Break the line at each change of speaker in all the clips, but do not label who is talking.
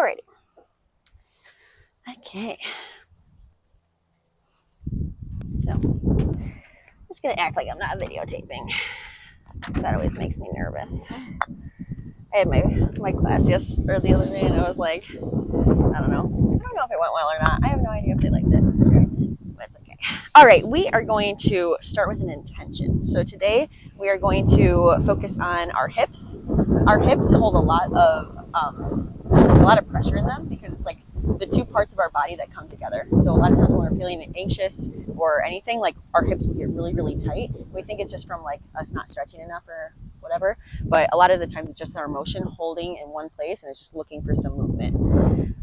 Alrighty. Okay. So I'm just gonna act like I'm not videotaping, because that always makes me nervous. I had my class the other day, and I was like, I don't know if it went well or not. I have no idea if they liked it, but it's okay. All right, we are going to start with an intention. So today we are going to focus on our hips. Our hips hold a lot of pressure in them, because it's like the two parts of our body that come together. So a lot of times when we're feeling anxious or anything, like our hips will get really, really tight. We think it's just from like us not stretching enough or whatever, but a lot of the times it's just our emotion holding in one place, and it's just looking for some movement.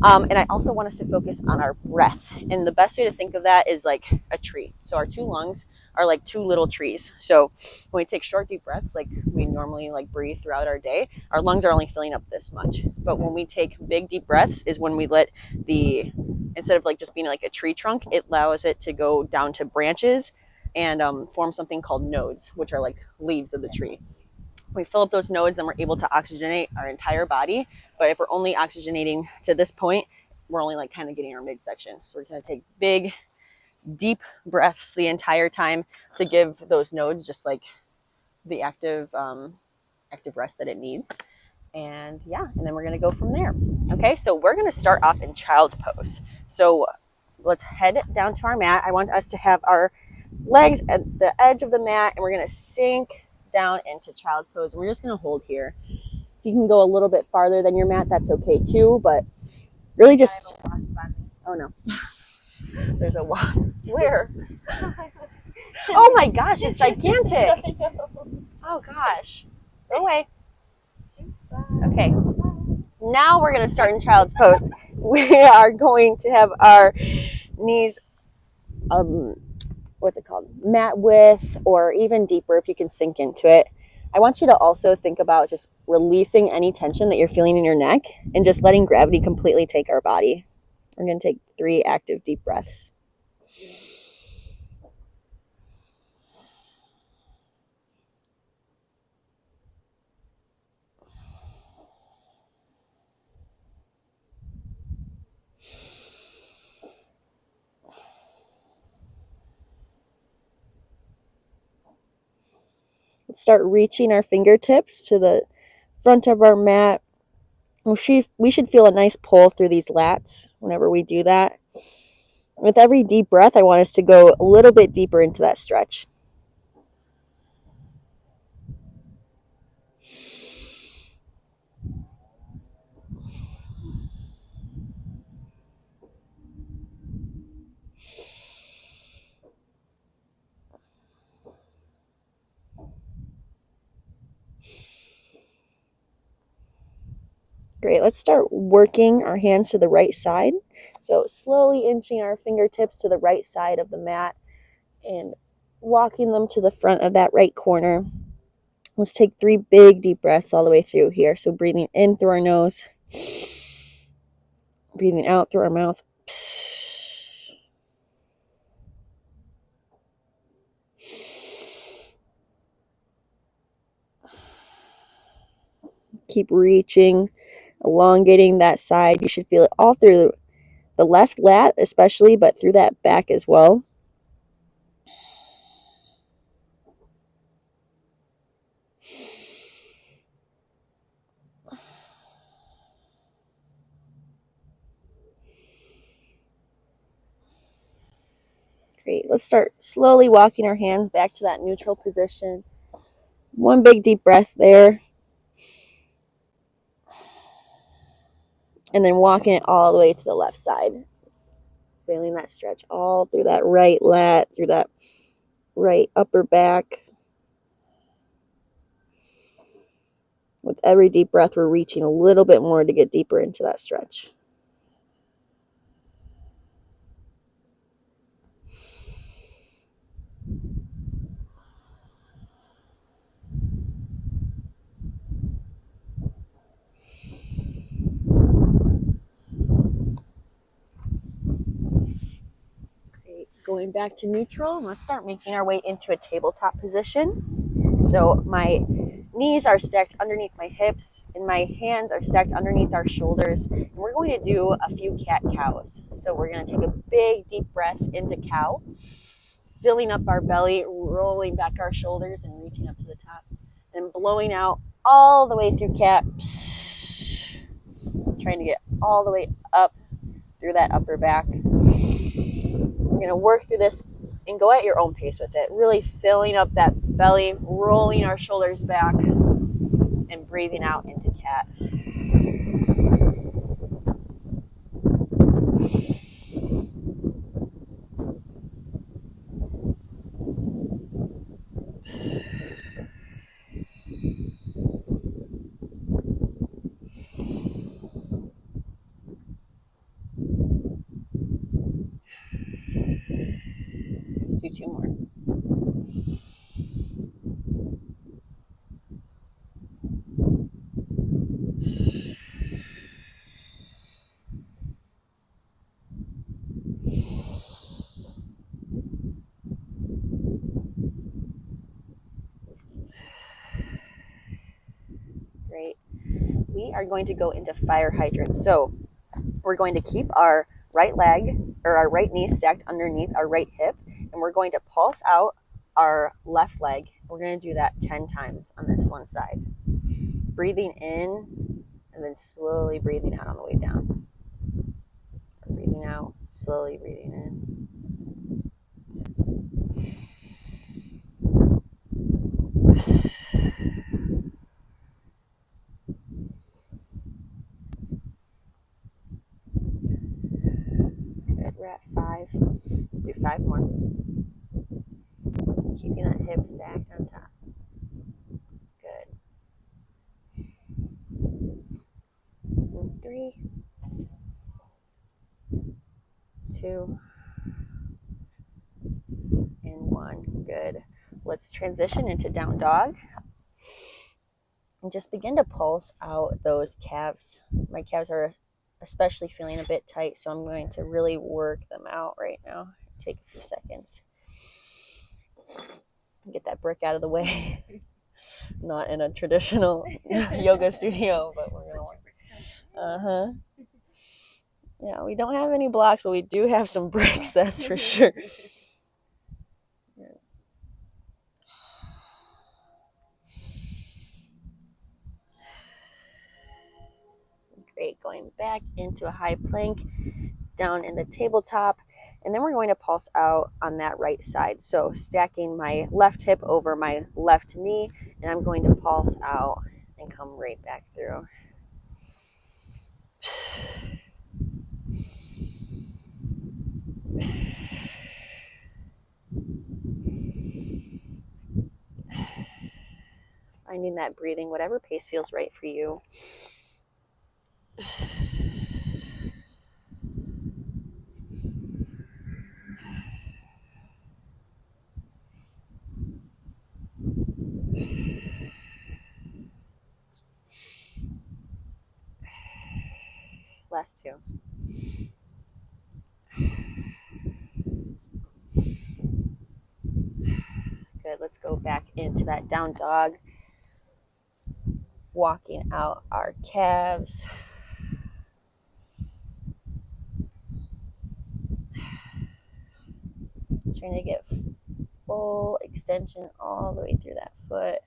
And I also want us to focus on our breath. And the best way to think of that is like a tree. So our two lungs are like two little trees. So when we take short, deep breaths, like we normally like breathe throughout our day, our lungs are only filling up this much. But when we take big, deep breaths is when we let instead of like just being like a tree trunk, it allows it to go down to branches and form something called nodes, which are like leaves of the tree. We fill up those nodes, then we're able to oxygenate our entire body. But if we're only oxygenating to this point, we're only like kind of getting our midsection. So we're going to take big, deep breaths the entire time to give those nodes just like the active rest that it needs. And yeah, and then we're going to go from there. Okay, so we're going to start off in child's pose. So let's head down to our mat. I want us to have our legs at the edge of the mat, and we're going to sink down into child's pose, and we're just going to hold here. If you can go a little bit farther than your mat, that's okay too, but really just oh no. There's a wasp. Where? Oh my gosh, it's gigantic. Oh gosh. Go away. Okay. Now we're going to start in child's pose. We are going to have our knees mat width, or even deeper if you can sink into it. I want you to also think about just releasing any tension that you're feeling in your neck and just letting gravity completely take our body. We're going to take 3 active deep breaths. Let's start reaching our fingertips to the front of our mat. We should feel a nice pull through these lats whenever we do that. With every deep breath, I want us to go a little bit deeper into that stretch. Great, let's start working our hands to the right side. So slowly inching our fingertips to the right side of the mat and walking them to the front of that right corner. Let's take 3 big deep breaths all the way through here. So breathing in through our nose, breathing out through our mouth. Keep reaching, elongating that side. You should feel it all through the left lat especially, but through that back as well. Great. Let's start slowly walking our hands back to that neutral position. 1 big deep breath there. And then walking it all the way to the left side. Feeling that stretch all through that right lat, through that right upper back. With every deep breath, we're reaching a little bit more to get deeper into that stretch. Great. Going back to neutral, let's start making our way into a tabletop position. So my knees are stacked underneath my hips and my hands are stacked underneath our shoulders. And we're going to do a few cat-cows. So we're going to take a big deep breath into cow, filling up our belly, rolling back our shoulders and reaching up to the top, and blowing out all the way through cat. Trying to get all the way up through that upper back. We're going to work through this and go at your own pace with it, really filling up that belly, rolling our shoulders back, and breathing out into cat. Let's do 2 more. Great. We are going to go into fire hydrants. So we're going to keep our right leg or our right knee stacked underneath our right hip, and we're going to pulse out our left leg. We're going to do that 10 times on this one side. Breathing in and then slowly breathing out on the way down. Breathing out, slowly breathing in. Good, we're at 5. Let's do 5 more. Keeping that hip stacked on top. Good. 3, 2, and 1. Good. Let's transition into down dog. And just begin to pulse out those calves. My calves are especially feeling a bit tight, so I'm going to really work them out right now. Take a few seconds. Get that brick out of the way. Not in a traditional yoga studio, but we're gonna work. Yeah, we don't have any blocks, but we do have some bricks, that's for sure. Great, going back into a high plank, down in the tabletop, and then we're going to pulse out on that right side. So stacking my left hip over my left knee, and I'm going to pulse out and come right back through. Finding that breathing, whatever pace feels right for you. Last 2. Good, let's go back into that down dog. Walking out our calves. Trying to get full extension all the way through that foot.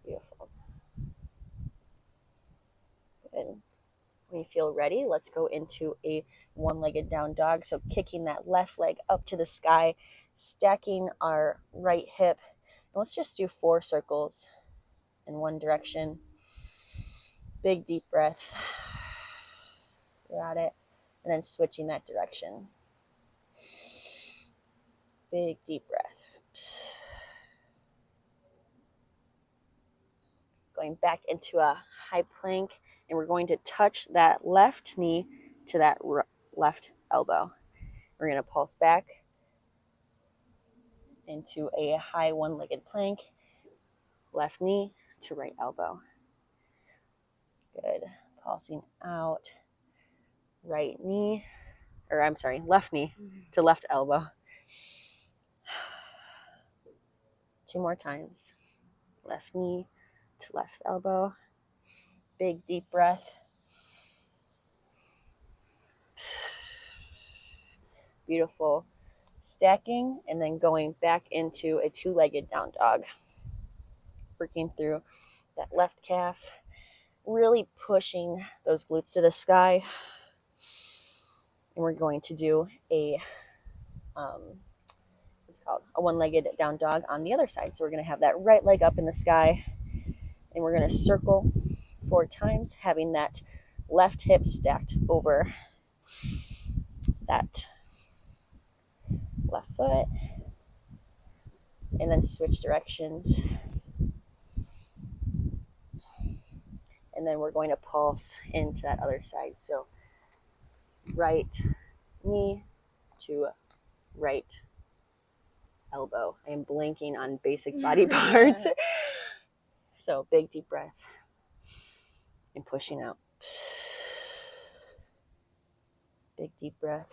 Beautiful. Good. When you feel ready, let's go into a one-legged down dog. So kicking that left leg up to the sky, stacking our right hip. And let's just do 4 circles in one direction. Big deep breath. Got it. And then switching that direction. Big deep breath. Going back into a high plank, and we're going to touch that left knee to that left elbow. We're going to pulse back into a high one-legged plank, left knee to right elbow. Good. Pulsing out, left knee to left elbow. 2 more times. Left knee to left elbow. Big deep breath. Beautiful. Stacking and then going back into a 2-legged down dog. Working through that left calf. Really pushing those glutes to the sky. And we're going to do a it's called a 1-legged down dog on the other side. So we're going to have that right leg up in the sky, and we're going to circle 4 times, having that left hip stacked over that left foot, and then switch directions. And then we're going to pulse into that other side. So right knee to right elbow. I am blanking on basic body parts. So big deep breath and pushing out. Big deep breath.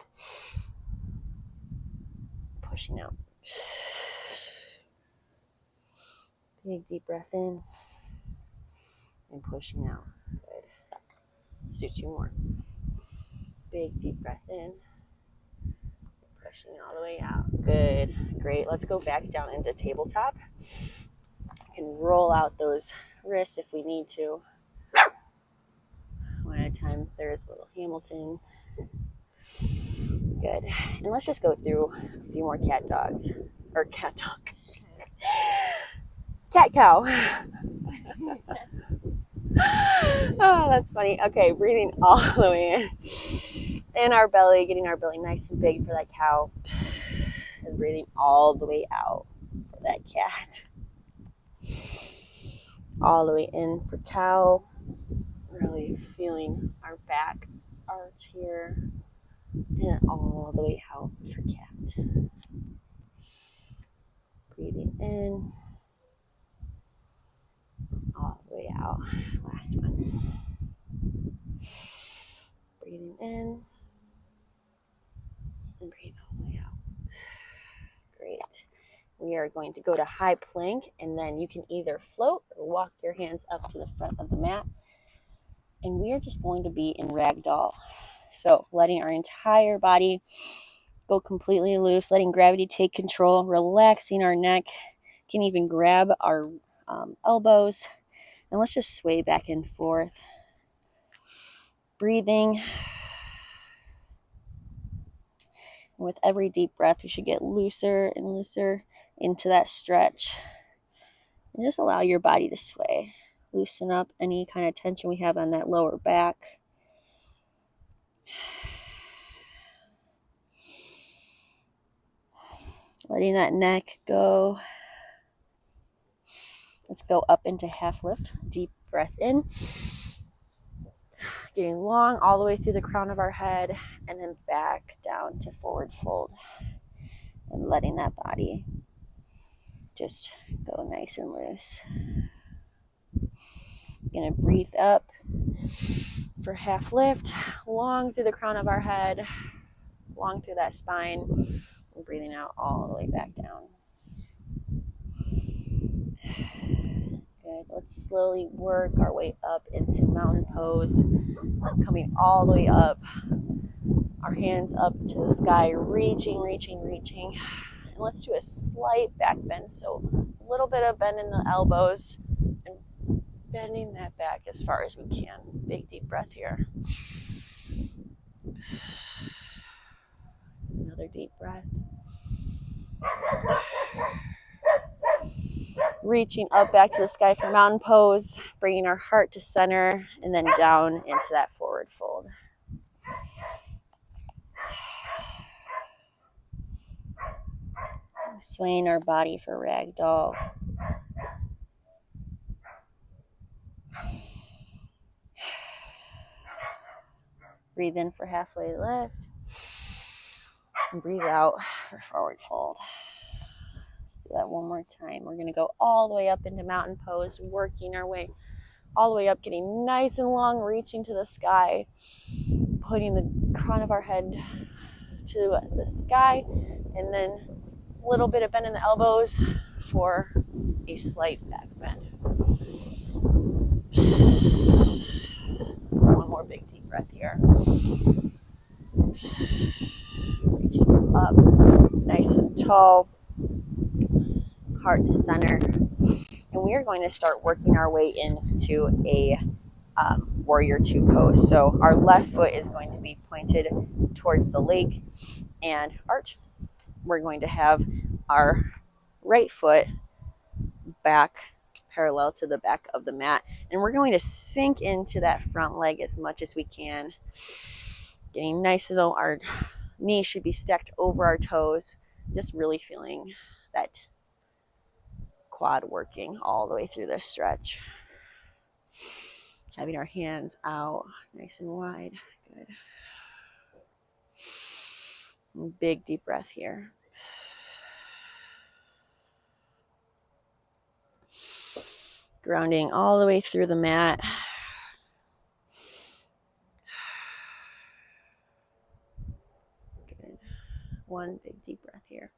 Pushing out. Big deep breath in and pushing out. Good. Let's do 2 more. Big deep breath in. Pushing all the way out. Good. Great. Let's go back down into tabletop. You can roll out those wrists if we need to. One at a time. There's little Hamilton. Good. And let's just go through a few more cat dogs. Or cat dog. Cat cow. Oh, that's funny. Okay, breathing all the way in our belly, getting our belly nice and big for that cow, and breathing all the way out for that cat. All the way in for cow, really feeling our back arch here, and all the way out for cat. Breathing in, all the way out. Last one. Breathing in, and breathe all the way out. Great. We are going to go to high plank, and then you can either float or walk your hands up to the front of the mat. And we are just going to be in ragdoll. So letting our entire body go completely loose, letting gravity take control, relaxing our neck. Can even grab our elbows, and let's just sway back and forth. Breathing. And with every deep breath, we should get looser and looser into that stretch. And just allow your body to sway. Loosen up any kind of tension we have on that lower back. Letting that neck go. Let's go up into half lift. Deep breath in. Getting long all the way through the crown of our head, and then back down to forward fold. And letting that body just go nice and loose. Gonna breathe up for half lift, long through the crown of our head, long through that spine, and breathing out all the way back down. Good. Let's slowly work our way up into mountain pose, coming all the way up, our hands up to the sky, reaching. And let's do a slight back bend, so a little bit of bend in the elbows, and bending that back as far as we can. Big deep breath here. Another deep breath. Reaching up back to the sky for mountain pose, bringing our heart to center, and then down into that forward fold. Swaying our body for ragdoll. Breathe in for halfway lift, and breathe out for forward fold. Let's do that one more time. We're going to go all the way up into mountain pose, working our way all the way up, getting nice and long, reaching to the sky, putting the crown of our head to the sky, and then a little bit of bend in the elbows for a slight back bend. One more big deep breath here. Reaching up, nice and tall, heart to center. And we are going to start working our way into a warrior two pose. So our left foot is going to be pointed towards the lake and arch. We're going to have our right foot back parallel to the back of the mat, and we're going to sink into that front leg as much as we can, getting nice and low. Our knees should be stacked over our toes, just really feeling that quad working all the way through this stretch. Having our hands out nice and wide. Good. Big deep breath here. Grounding all the way through the mat. Good. One big deep breath here.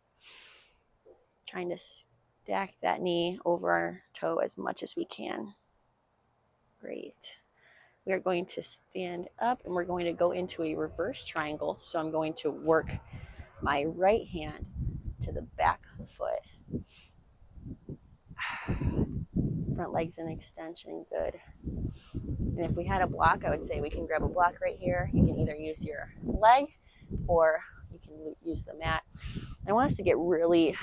Trying to stack that knee over our toe as much as we can. Great. We are going to stand up and we're going to go into a reverse triangle. So I'm going to work my right hand to the back foot. Front leg's in extension, good. And if we had a block, I would say we can grab a block right here. You can either use your leg or you can use the mat. I want us to get really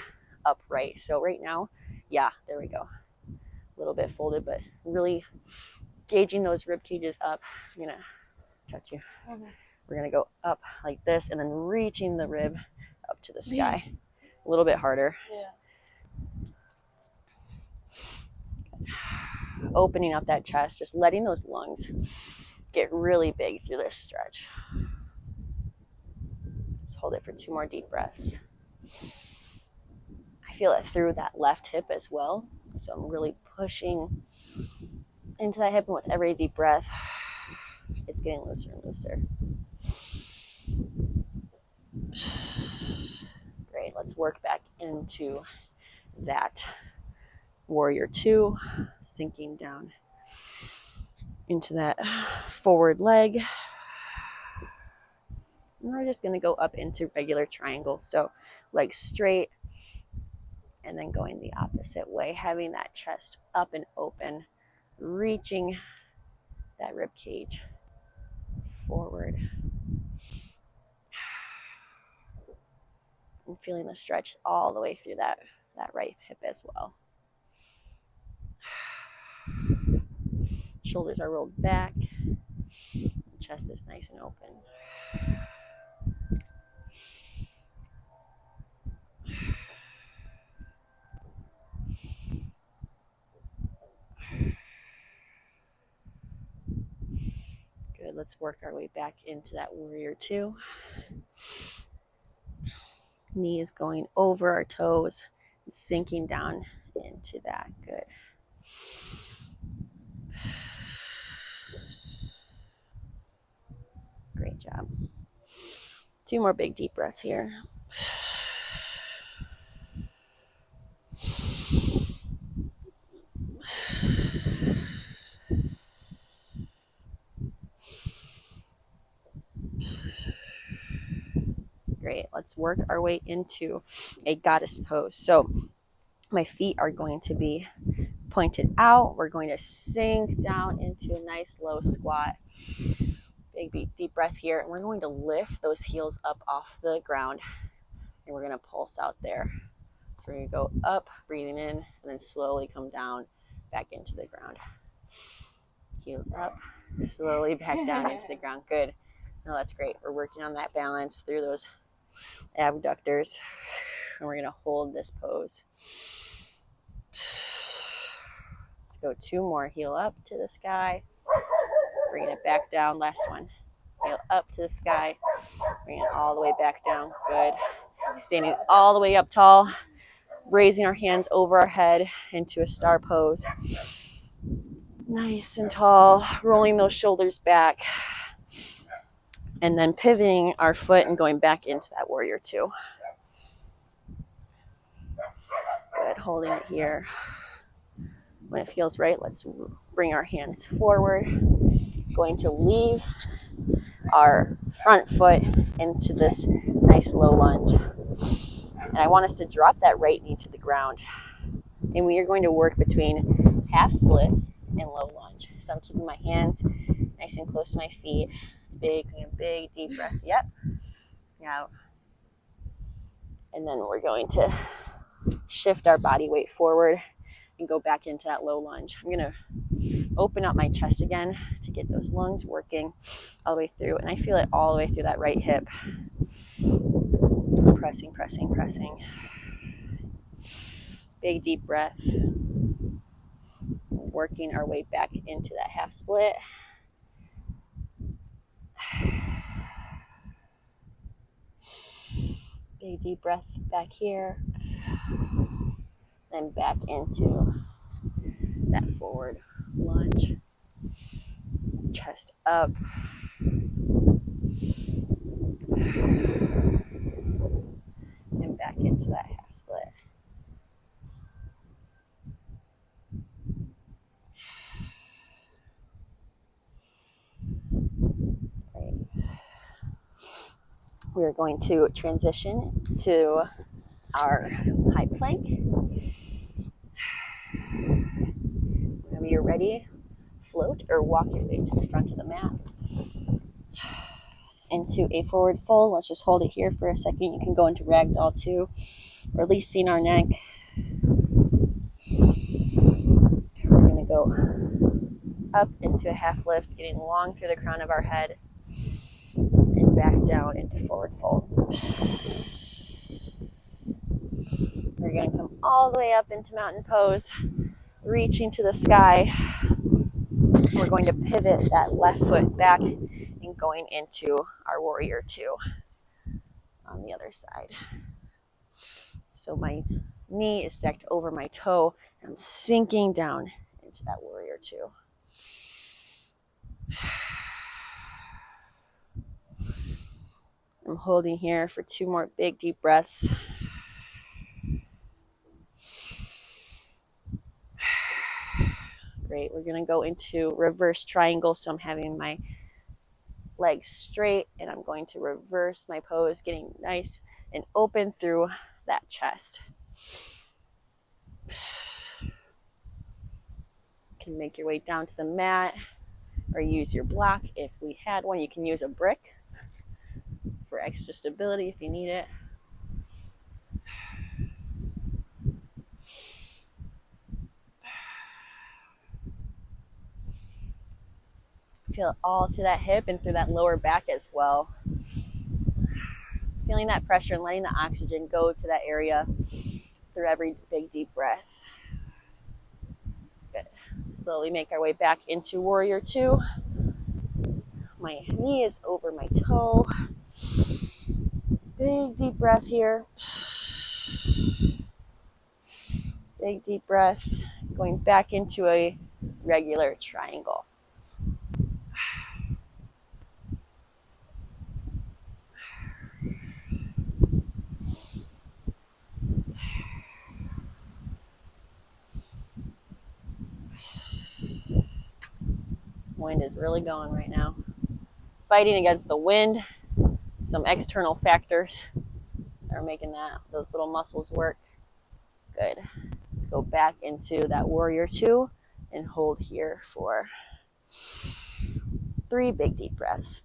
upright. So right now, yeah, there we go. A little bit folded, but really gauging those rib cages up. I'm gonna touch you. Okay. We're gonna go up like this and then reaching the rib up to the sky. A little bit harder. Yeah. Opening up that chest, just letting those lungs get really big through this stretch. Let's hold it for 2 more deep breaths. I feel it through that left hip as well. So I'm really pushing into that hip, and with every deep breath, it's getting looser and looser. Great, let's work back into that warrior two, sinking down into that forward leg. And we're just going to go up into regular triangle. So legs straight and then going the opposite way, having that chest up and open, reaching that rib cage forward. And feeling the stretch all the way through that right hip as well. Shoulders are rolled back. Chest is nice and open. Good, let's work our way back into that warrior two. Knee is going over our toes, sinking down into that. Good. Great job. 2 more big deep breaths here. Great. Let's work our way into a goddess pose. So my feet are going to be pointed out. We're going to sink down into a nice low squat. Big deep breath here. And we're going to lift those heels up off the ground. And we're going to pulse out there. So we're going to go up, breathing in, and then slowly come down back into the ground. Heels up, slowly back down into the ground. Good. No, that's great. We're working on that balance through those abductors. And we're going to hold this pose. Let's go 2 more. Heel up to the sky. Bring it back down. Last one. Heel up to the sky. Bring it all the way back down. Good. Standing all the way up tall. Raising our hands over our head into a star pose. Nice and tall. Rolling those shoulders back. And then pivoting our foot and going back into that warrior two. Good, holding it here. When it feels right, let's bring our hands forward. Going to leave our front foot into this nice low lunge. And I want us to drop that right knee to the ground. And we are going to work between half split and low lunge. So I'm keeping my hands nice and close to my feet. Big deep breath. Yep. Out. And then we're going to shift our body weight forward and go back into that low lunge. I'm going to open up my chest again to get those lungs working all the way through. And I feel it all the way through that right hip. Pressing. Big deep breath. Working our way back into that half split. Big deep breath back here. Then back into that forward lunge. Chest up. And back into that half split. Right. We are going to transition to our high plank. Whenever you're ready, float or walk your way to the front of the mat. Into a forward fold. Let's just hold it here for a second. You can go into ragdoll too, releasing our neck. We're going to go up into a half lift, getting long through the crown of our head, and back down into forward fold. We're going to come all the way up into mountain pose, reaching to the sky. We're going to pivot that left foot back and going into our warrior two on the other side. So my knee is stacked over my toe, and I'm sinking down into that warrior two. I'm holding here for 2 more big deep breaths. Great. We're going to go into reverse triangle. So I'm having my legs straight and I'm going to reverse my pose, getting nice and open through that chest. You can make your way down to the mat or use your block. If we had one, you can use a brick for extra stability if you need it. Feel it all through that hip and through that lower back as well. Feeling that pressure and letting the oxygen go to that area through every big deep breath. Good. Slowly make our way back into warrior two. My knee is over my toe. Big deep breath here. Big deep breath. Going back into a regular triangle. Wind is really going right now. Fighting against the wind. Some external factors are making those little muscles work. Good. Let's go back into that warrior two and hold here for 3 big deep breaths.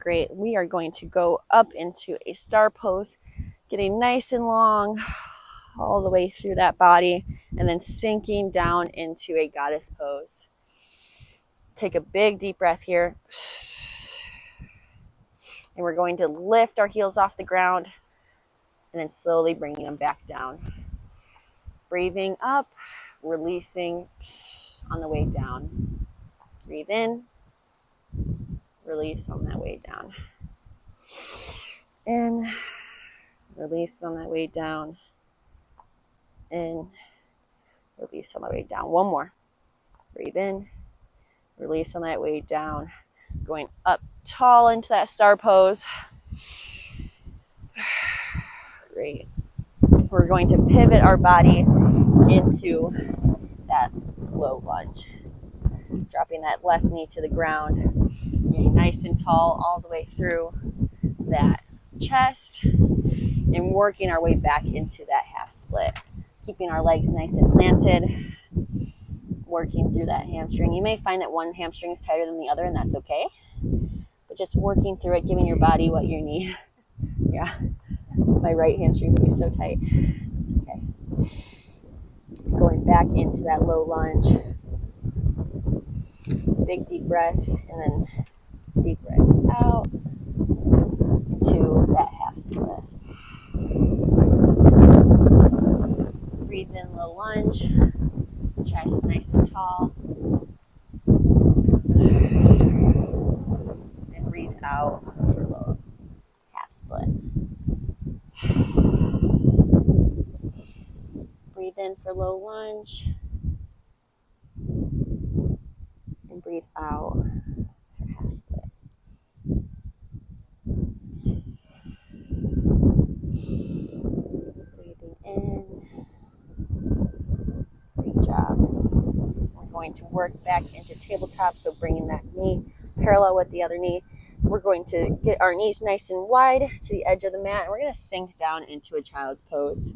Great. We are going to go up into a star pose, getting nice and long all the way through that body, and then sinking down into a goddess pose. Take a big deep breath here. And we're going to lift our heels off the ground and then slowly bringing them back down. Breathing up, releasing on the way down. Breathe in, release on that way down. In, release on that way down. In, release on the way down. One more. Breathe in, Release on that way down. Going up tall into that star pose. Great. We're going to pivot our body into that low lunge. Dropping that left knee to the ground. Getting nice and tall all the way through that chest. And working our way back into that half split. Keeping our legs nice and planted. Working through that hamstring. You may find that one hamstring is tighter than the other, and that's okay. But just working through it, giving your body what you need. Yeah. My right hamstring is always so tight. It's okay. Going back into that low lunge. Big deep breath, and then deep breath out to that half split. Breathe in, low lunge. Chest nice and tall. And breathe out for low half split. Breathe in for low lunge. And breathe out for half split. Breathing in. Great job. We're going to work back into tabletop, so bringing that knee parallel with the other knee. We're going to get our knees nice and wide to the edge of the mat, and we're going to sink down into a child's pose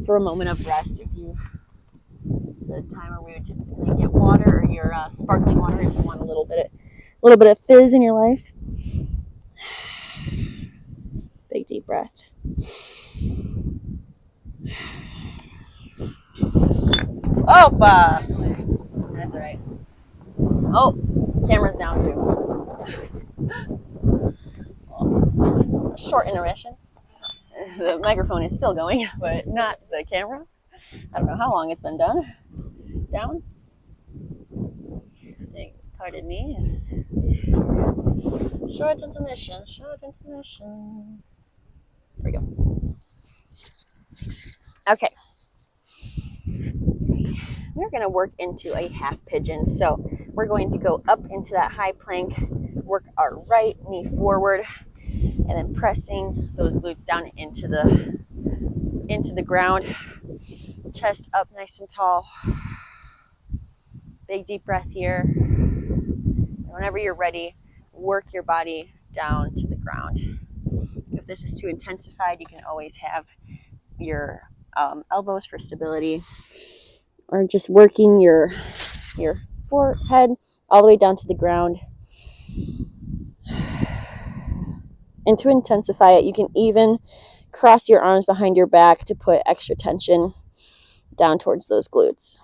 for a moment of rest. It's a time where we would typically get water, or your sparkling water, if you want a little bit of fizz in your life. Big deep breath. Oh, that's all right. Oh, camera's down too. Short intermission. The microphone is still going, but not the camera. I don't know how long it's been down. Pardon me. Short intermission. There we go. Okay. We're going to work into a half pigeon. So we're going to go up into that high plank, work our right knee forward, and then pressing those glutes down into the ground. Chest up nice and tall. Big deep breath here. And whenever you're ready, work your body down to the ground. If this is too intensified, you can always have your elbows for stability, or just working your forehead all the way down to the ground. And to intensify it, you can even cross your arms behind your back to put extra tension down towards those glutes.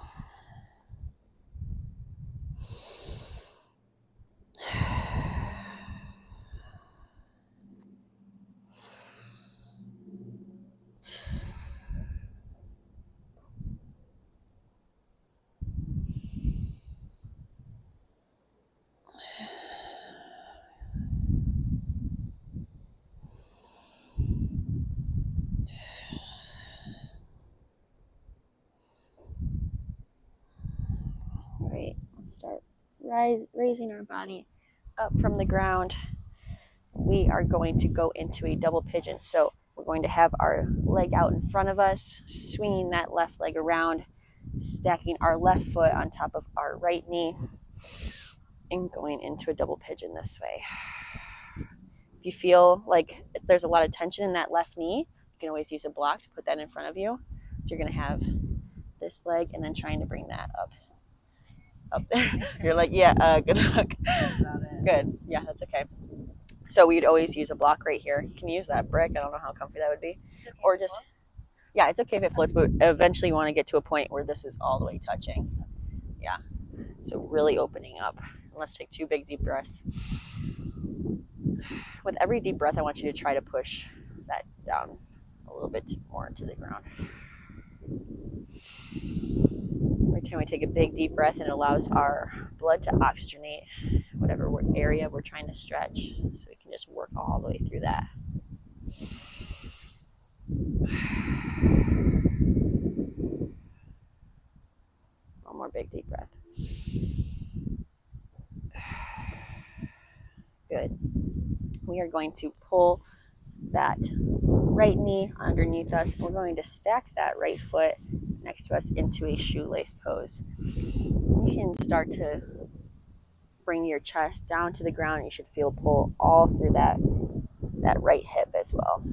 All right, let's start raising our body up from the ground. We are going to go into a double pigeon. So we're going to have our leg out in front of us, swinging that left leg around, stacking our left foot on top of our right knee, and going into a double pigeon this way. If you feel like there's a lot of tension in that left knee, you can always use a block to put that in front of you. So you're going to have this leg and then trying to bring that up there. You're like, yeah, good luck. Good. Yeah, that's okay. So we'd always use a block right here. You can use that brick. I don't know how comfy that would be.
Okay,
or just, yeah, it's okay if it floats, but eventually you want to get to a point where this is all the way touching. Yeah. So really opening up. And let's take 2 big deep breaths. With every deep breath, I want you to try to push that down a little bit more into the ground. Every time we take a big deep breath, it allows our blood to oxygenate whatever area we're trying to stretch, so we can just work all the way through that. One more big deep breath. Good. We are going to pull that right knee underneath us. We're going to stack that right foot next to us into a shoelace pose. You can start to bring your chest down to the ground. You should feel pull all through that right hip as well.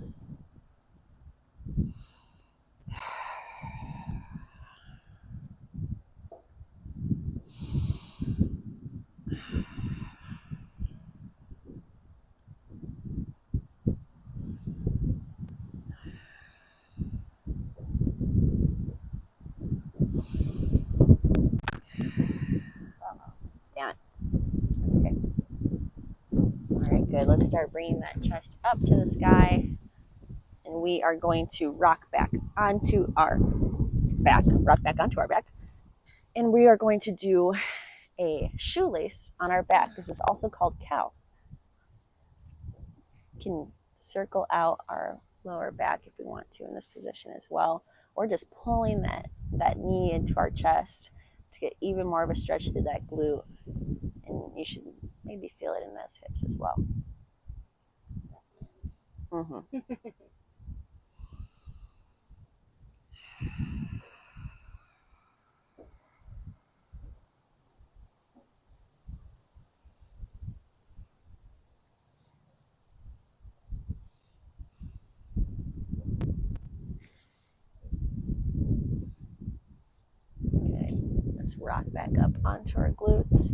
Damn it. That's okay. All right, good. Let's start bringing that chest up to the sky. And we are going to rock back onto our back. And we are going to do a shoelace on our back. This is also called cow. We can circle out our lower back if we want to in this position as well, or just pulling that knee into our chest to get even more of a stretch through that glute. And you should maybe feel it in those hips as well. Mm-hmm. Okay, let's rock back up onto our glutes.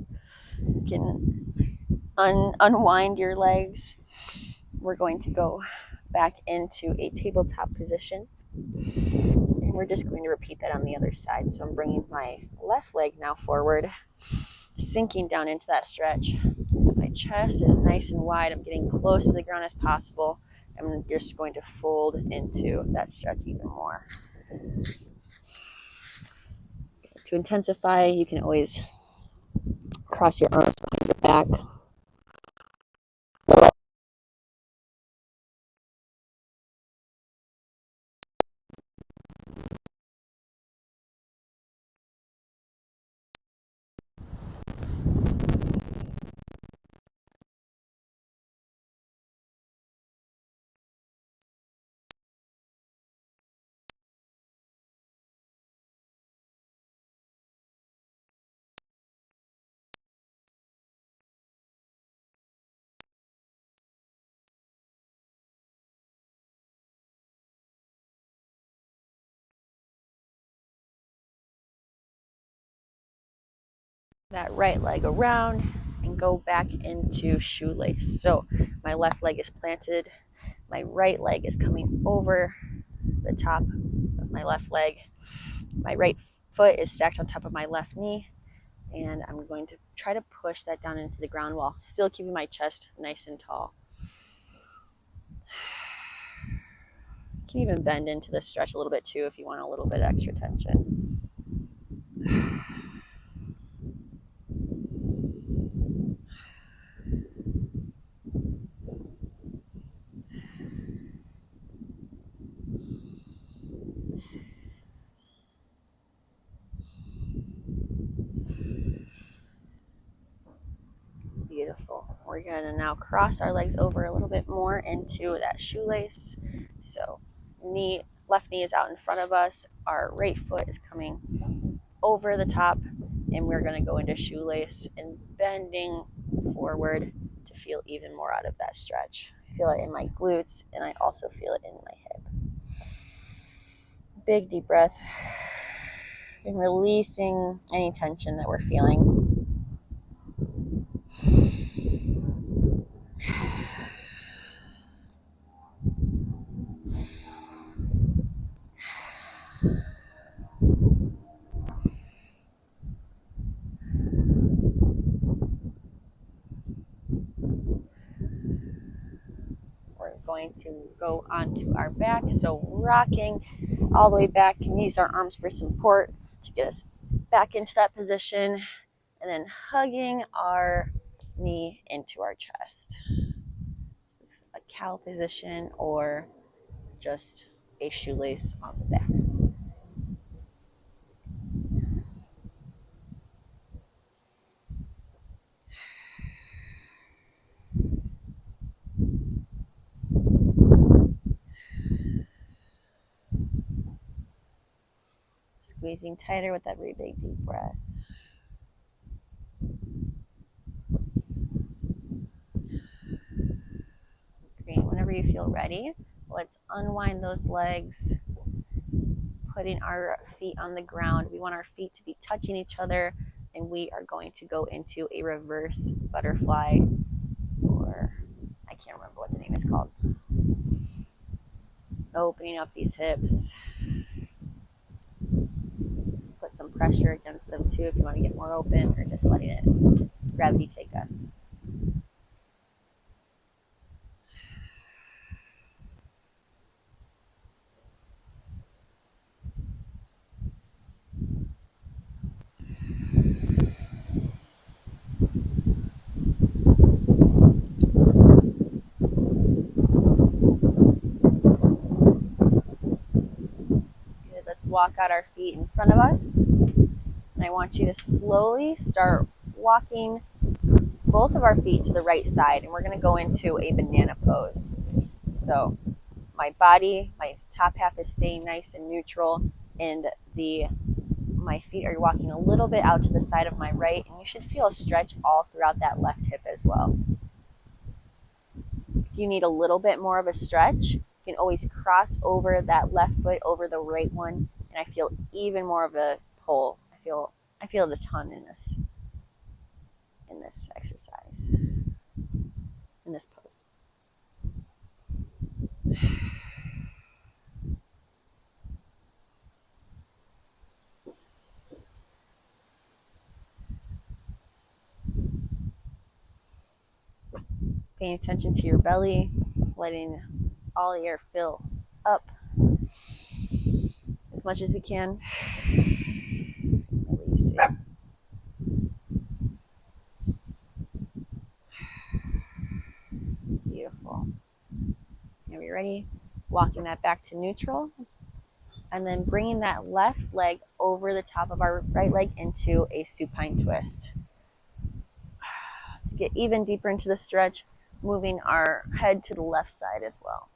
You can unwind your legs. We're going to go back into a tabletop position. And we're just going to repeat that on the other side. So I'm bringing my left leg now forward, sinking down into that stretch. My chest is nice and wide. I'm getting close to the ground as possible. I'm just going to fold into that stretch even more. To intensify, you can always cross your arms behind your back. That right leg around and go back into shoelace. So my left leg is planted, my right leg is coming over the top of my left leg, my right foot is stacked on top of my left knee, and I'm going to try to push that down into the ground while still keeping my chest nice and tall. You can even bend into this stretch a little bit too if you want a little bit extra tension. Beautiful. We're going to now cross our legs over a little bit more into that shoelace. So left knee is out in front of us. Our right foot is coming over the top, and we're going to go into shoelace and bending forward to feel even more out of that stretch. I feel it in my glutes, and I also feel it in my hip. Big deep breath and releasing any tension that we're feeling. We're going to go onto our back. So rocking all the way back, can use our arms for support to get us back into that position, and then hugging our knee into our chest. This is a cow position or just a shoelace on the back. Squeezing tighter with every big deep breath. Great. Whenever you feel ready, let's unwind those legs, putting our feet on the ground. We want our feet to be touching each other, and we are going to go into a reverse butterfly, or I can't remember what the name is called. Opening up these hips. Put some pressure against them too if you want to get more open, or just letting it gravity take us. Good. Let's walk out our feet in front of us. And I want you to slowly start walking both of our feet to the right side, and we're going to go into a banana pose. So my body, my top half is staying nice and neutral, and my feet are walking a little bit out to the side of my right, and you should feel a stretch all throughout that left hip as well. If you need a little bit more of a stretch, you can always cross over that left foot over the right one, and I feel even more of a pull. I feel the ton in this exercise, in this pose. Paying attention to your belly, letting all air fill up as much as we can. Release it. Beautiful. Are we ready? Walking that back to neutral, and then bringing that left leg over the top of our right leg into a supine twist. To get even deeper into the stretch, moving our head to the left side as well.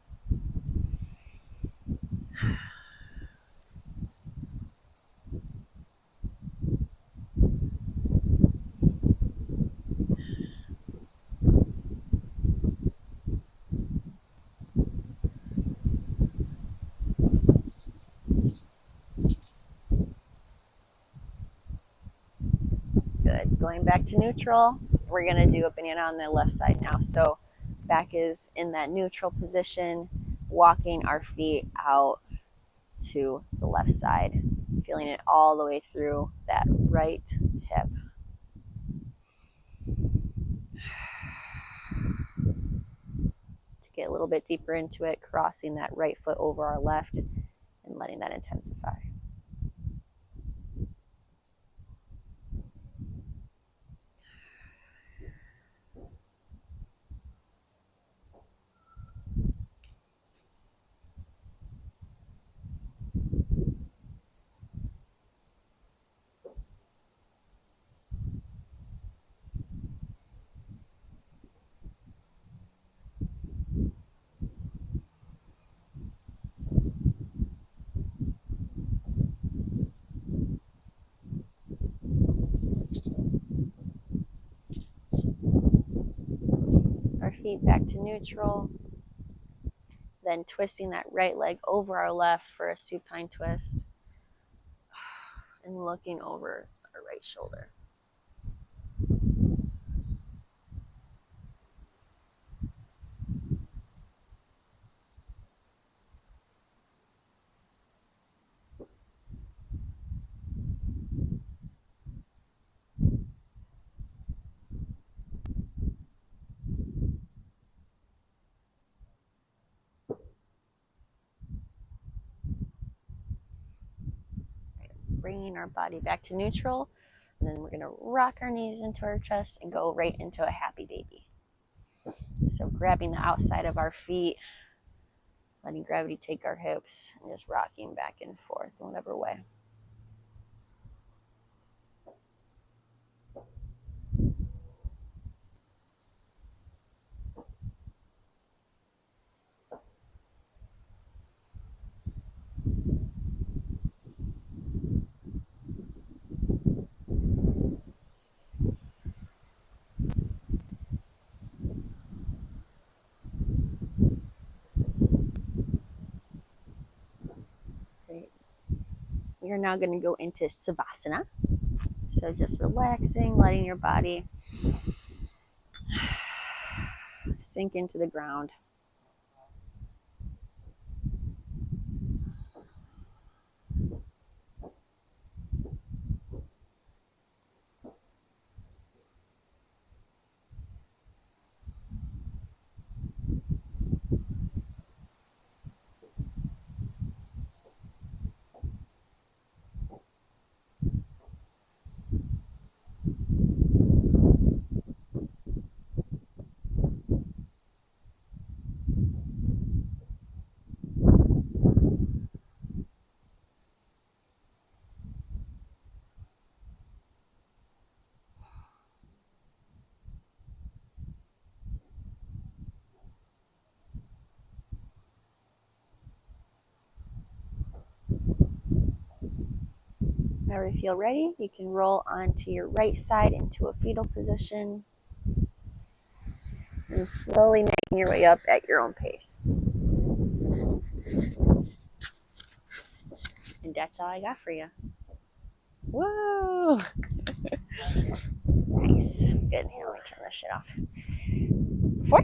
Good. Going back to neutral. We're going to do a banana on the left side now. So back is in that neutral position, walking our feet out to the left side, feeling it all the way through that right hip. To get a little bit deeper into it, crossing that right foot over our left and letting that intensify. Our feet back to neutral. Then twisting that right leg over our left for a supine twist. And looking over our right shoulder. Bringing our body back to neutral, and then we're going to rock our knees into our chest and go right into a happy baby. So grabbing the outside of our feet, letting gravity take our hips, and just rocking back and forth in whatever way. you're now going to go into Savasana. So just relaxing, letting your body sink into the ground. Whenever you feel ready, you can roll onto your right side into a fetal position and slowly making your way up at your own pace. And that's all I got for you. Whoa! Nice. Good. Here, let me turn this shit off. Before